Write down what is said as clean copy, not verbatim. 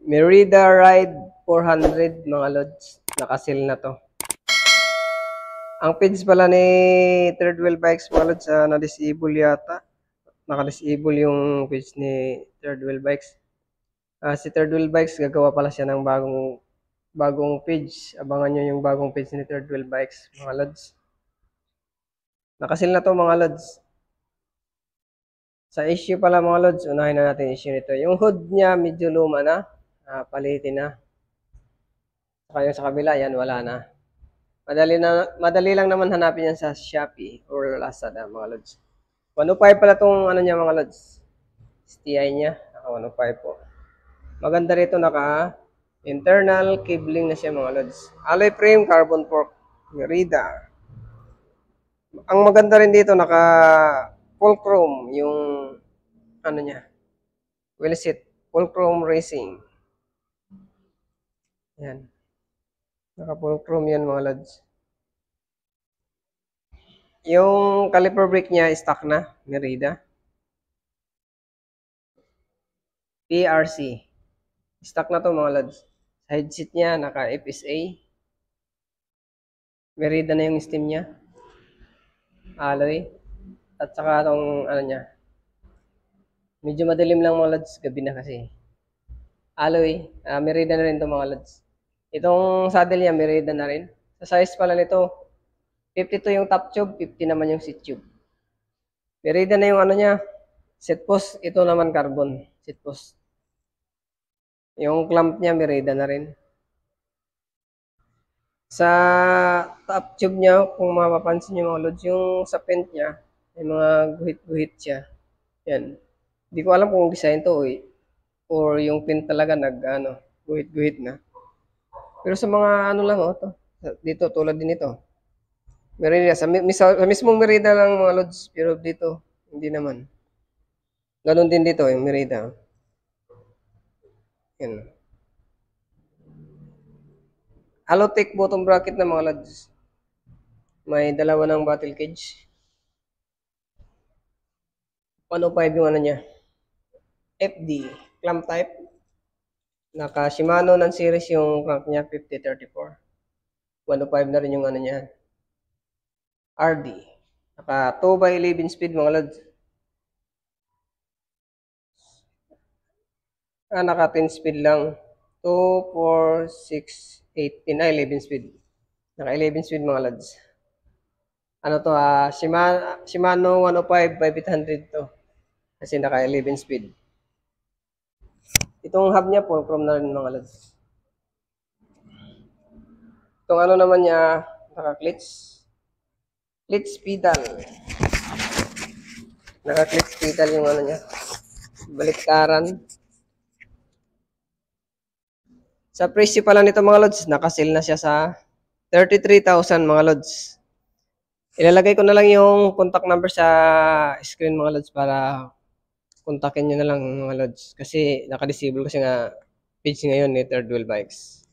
Merida Ride 400 mga lods. Nakasil na to. Ang page pala ni Third Wheel Bikes mga lods, na-disable yata. Naka-disable yung page ni Third Wheel Bikes. Si Third Wheel Bikes, gagawa pala siya ng bagong page. Abangan nyo yung bagong page ni Third Wheel Bikes mga lods. Nakasil na to mga lods. Sa issue pala mga lods, unahin na natin issue nito. Yung hood niya medyo luma na. Palitin na. Saka yung sa kabila, yan wala na. Madali lang naman hanapin yan sa Shopee or Lazada mga lods. 105 pala tong ano niya mga lods. STI niya, naka 105 po. Maganda rito, naka internal cabling na siya mga lods. Alloy frame, carbon fork, Merida. Ang maganda rin dito, naka full chrome yung ano niya. Wheel set, full chrome racing. Yan. Naka full chrome yan mga lods. Yung caliper brake niya, stock na, Merida. PRC. Stock na to mga lods. Side seat niya, naka FSA. Merida na yung steam niya. Alloy. At saka itong ano niya. Medyo madilim lang mga lods. Gabi na kasi. Alloy. Merida na rin to mga lods. Itong saddle niya, Merida na rin. Sa size pala nito, 52 yung top tube, 50 naman yung seat tube. Merida na yung ano niya. Seat post, ito naman carbon. Seat post. Yung clamp niya, Merida na rin. Sa top tube niya, kung mapapansin niyo mga lods, yung sa pent niya, may mga guhit-guhit siya. Yan. Hindi ko alam kung design to or yung pent talaga guhit-guhit na. Pero sa mga ano lang to. Dito tulad din ito. Merida sa mismong Merida lang mga lods, pero dito hindi naman. Ganon din dito yung Merida. Yan. Alotech bottom bracket na mga lods. May dalawa ng battle cage. 105 yung ano niya. FD, clamp type. Naka Shimano ng series yung crank niya, 5034. 105 na rin yung ano niya. RD. Naka 2x11 speed mga lods. Naka 10 speed lang. 2, 4, 6, 8, 10, 11 speed. Naka 11 speed mga lods. Ano to, Shimano 105 by 800 to. Kasi naka 11 speed. Itong hub niya, full chrome na rin mga lods. Itong ano naman niya, naka-clutch. Clutch pedal. Naka-clutch pedal yung ano niya. Baliktaran. Sa presyo pala nito mga lods, naka-sale na siya sa 33,000 mga lods. Ilalagay ko na lang yung contact number sa screen mga lods para kontakin nyo na lang mga lods. Kasi naka-disable kasi nga page ngayon ni Third Wheel Bikes.